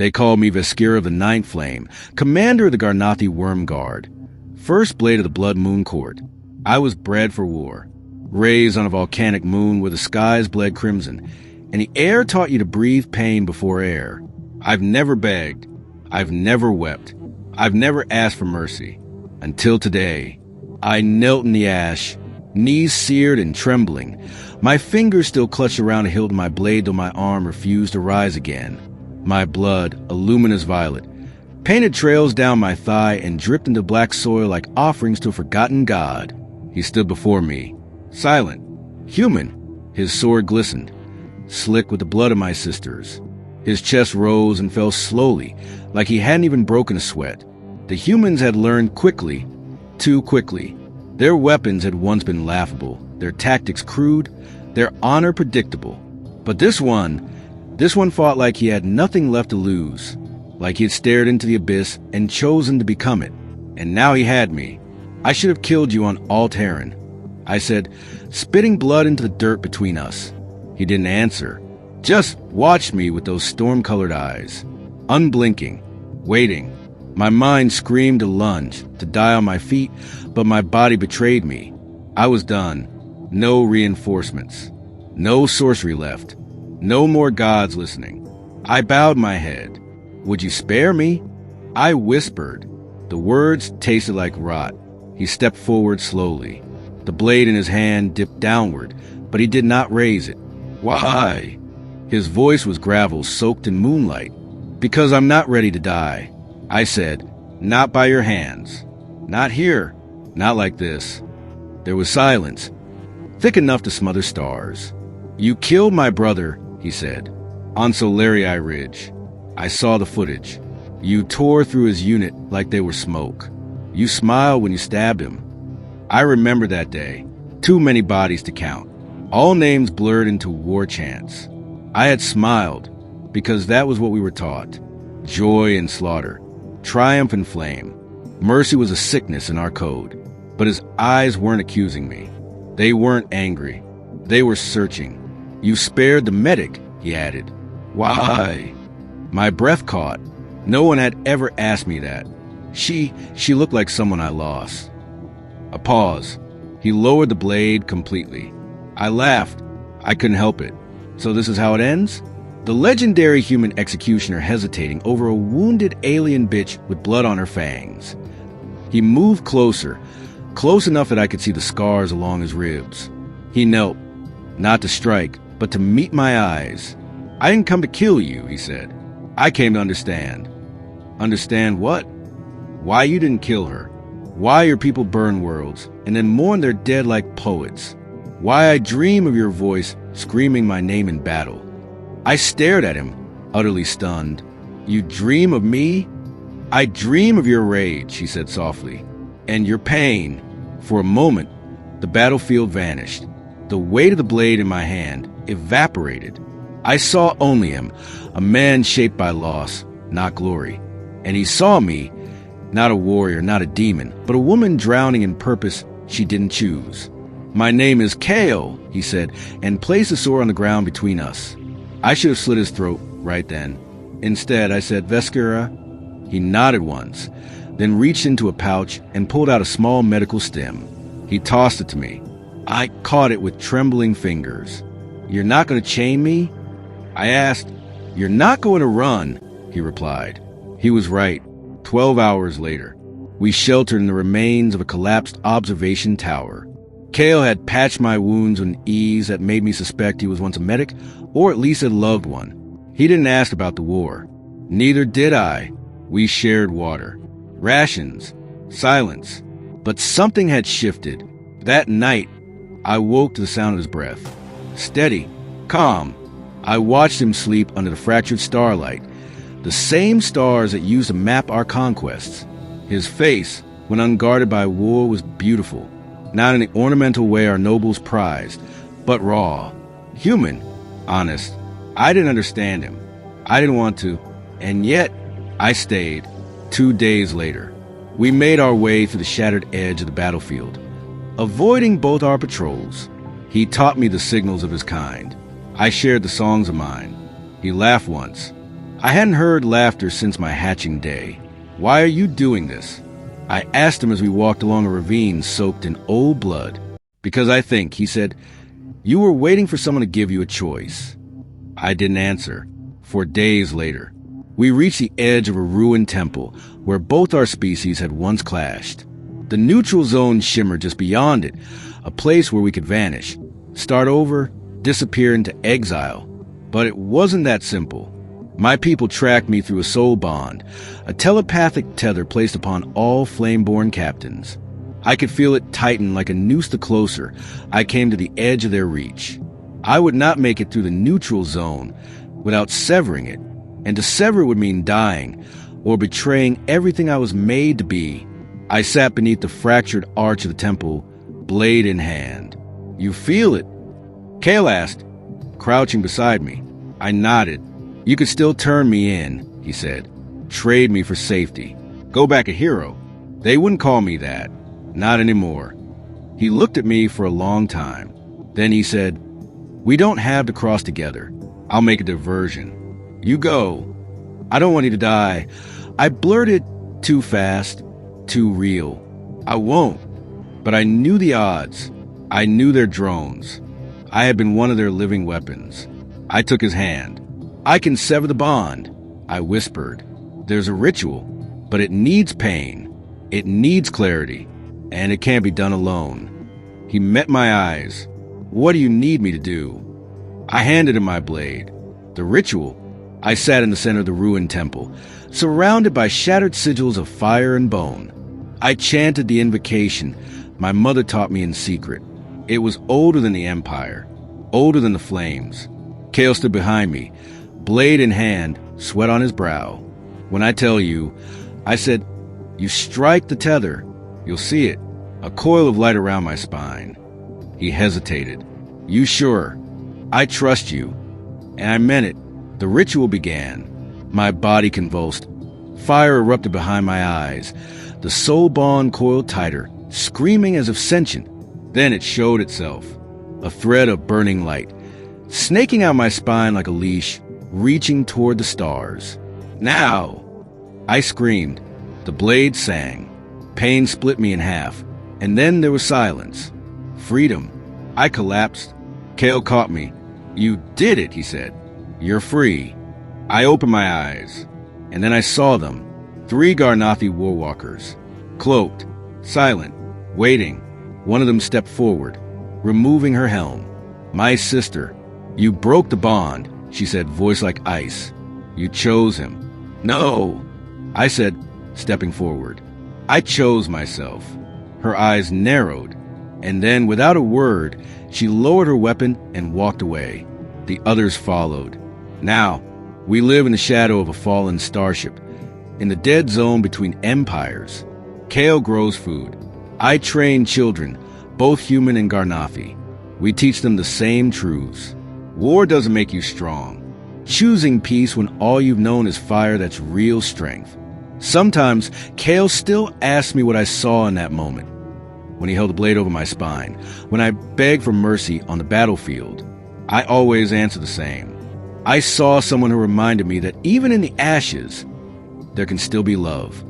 They called me Veskira of the Ninth Flame, commander of the Garnathi Worm Guard, first blade of the Blood Moon Court. I was bred for war, raised on a volcanic moon where the skies bled crimson, and the air taught you to breathe pain before air. I've never begged. I've never wept. I've never asked for mercy. Until today, I knelt in the ash, knees seared and trembling. My fingers still clutched around the hilt of my blade, though my arm refused to rise again. My blood, a luminous violet, painted trails down my thigh and dripped into black soil like offerings to a forgotten god. He stood before me, silent, human. His sword glistened, slick with the blood of my sisters. His chest rose and fell slowly, like he hadn't even broken a sweat. The humans had learned quickly, too quickly. Their weapons had once been laughable, their tactics crude, their honor predictable. But this one fought like he had nothing left to lose, like he had stared into the abyss and chosen to become it. And now he had me. I should have killed you on Altair, I said, spitting blood into the dirt between us. He didn't answer, just watched me with those storm-colored eyes, unblinking, waiting. My mind screamed to lunge, to die on my feet, but my body betrayed me. I was done. No reinforcements. No sorcery left. No more gods listening. I bowed my head. Would you spare me? I whispered. The words tasted like rot. He stepped forward slowly. The blade in his hand dipped downward, but he did not raise it. Why? His voice was gravel soaked in moonlight. Because I'm not ready to die. I said, not by your hands. Not here. Not like this. There was silence, thick enough to smother stars. You killed my brother, he said, on Solarii Ridge. I saw the footage. You tore through his unit like they were smoke. You smiled when you stabbed him. I remember that day. Too many bodies to count. All names blurred into war chants. I had smiled because that was what we were taught. Joy and slaughter. Triumph and flame. Mercy was a sickness in our code. But his eyes weren't accusing me. They weren't angry. They were searching. You spared the medic, he added. Why? My breath caught. No one had ever asked me that. She looked like someone I lost. A pause. He lowered the blade completely. I laughed. I couldn't help it. So this is how it ends? The legendary human executioner hesitating over a wounded alien bitch with blood on her fangs. He moved closer, close enough that I could see the scars along his ribs. He knelt, not to strike, but to meet my eyes. I didn't come to kill you, he said. I came to understand. Understand what? Why you didn't kill her. Why your people burn worlds and then mourn their dead like poets. Why I dream of your voice screaming my name in battle. I stared at him, utterly stunned. You dream of me? I dream of your rage, he said softly, and your pain. For a moment, the battlefield vanished. The weight of the blade in my hand evaporated. I saw only him, a man shaped by loss, not glory. And he saw me, not a warrior, not a demon, but a woman drowning in purpose she didn't choose. My name is Kale, he said, and placed the sword on the ground between us. I should have slit his throat right then. Instead, I said, Veskira. He nodded once, then reached into a pouch and pulled out a small medical stem. He tossed it to me. I caught it with trembling fingers. You're not going to chain me? I asked. You're not going to run, he replied. He was right. 12 hours later, we sheltered in the remains of a collapsed observation tower. Kale had patched my wounds with an ease that made me suspect he was once a medic, or at least a loved one. He didn't ask about the war. Neither did I. We shared water, rations, silence. But something had shifted. That night, I woke to the sound of his breath. Steady, calm. I watched him sleep under the fractured starlight, the same stars that used to map our conquests. His face, when unguarded by war, was beautiful. Not in the ornamental way our nobles prized, but raw, human, honest. I didn't understand him. I didn't want to, and yet I stayed. 2 days later, we made our way through the shattered edge of the battlefield, avoiding both our patrols. He taught me the signals of his kind. I shared the songs of mine. He laughed once. I hadn't heard laughter since my hatching day. "Why are you doing this?" I asked him as we walked along a ravine soaked in old blood. "Because I think," he said, "you were waiting for someone to give you a choice." I didn't answer. For days later, we reached the edge of a ruined temple where both our species had once clashed. The neutral zone shimmered just beyond it, a place where we could vanish, start over, disappear into exile. But it wasn't that simple. My people tracked me through a soul bond, a telepathic tether placed upon all flame-born captains. I could feel it tighten like a noose the closer I came to the edge of their reach. I would not make it through the neutral zone without severing it, and to sever would mean dying or betraying everything I was made to be. I sat beneath the fractured arch of the temple, blade in hand. "You feel it?" Kale asked, crouching beside me. I nodded. "You could still turn me in," he said. "Trade me for safety. Go back a hero." "They wouldn't call me that. Not anymore." He looked at me for a long time. Then he said, "We don't have to cross together. I'll make a diversion. You go. I don't want you to die." I blurted, too fast, too real. "I won't." But I knew the odds. I knew their drones. I had been one of their living weapons. I took his hand. "I can sever the bond," I whispered. "There's a ritual, but it needs pain. It needs clarity, and it can't be done alone." He met my eyes. "What do you need me to do?" I handed him my blade. The ritual. I sat in the center of the ruined temple, surrounded by shattered sigils of fire and bone. I chanted the invocation my mother taught me in secret. It was older than the Empire, older than the flames. Kale stood behind me, blade in hand, sweat on his brow. "When I tell you," I said, "you strike the tether, you'll see it, a coil of light around my spine." He hesitated. "You sure?" "I trust you." And I meant it. The ritual began. My body convulsed. Fire erupted behind my eyes. The soul bond coiled tighter, screaming as if sentient. Then it showed itself, a thread of burning light, snaking out my spine like a leash, reaching toward the stars. "Now!" I screamed. The blade sang. Pain split me in half, and then there was silence. Freedom. I collapsed. Kale caught me. "You did it," he said. "You're free." I opened my eyes, and then I saw them. 3 Garnathi warwalkers, cloaked, silent, waiting. One of them stepped forward, removing her helm. "My sister." "You broke the bond," she said, voice like ice. "You chose him." "No," I said, stepping forward. "I chose myself." Her eyes narrowed, and then, without a word, she lowered her weapon and walked away. The others followed. Now, we live in the shadow of a fallen starship, in the dead zone between empires. Kale grows food. I train children, both human and Garnathi. We teach them the same truths. War doesn't make you strong. Choosing peace when all you've known is fire, that's real strength. Sometimes, Kale still asks me what I saw in that moment. When he held the blade over my spine, when I begged for mercy on the battlefield, I always answer the same. I saw someone who reminded me that even in the ashes, there can still be love.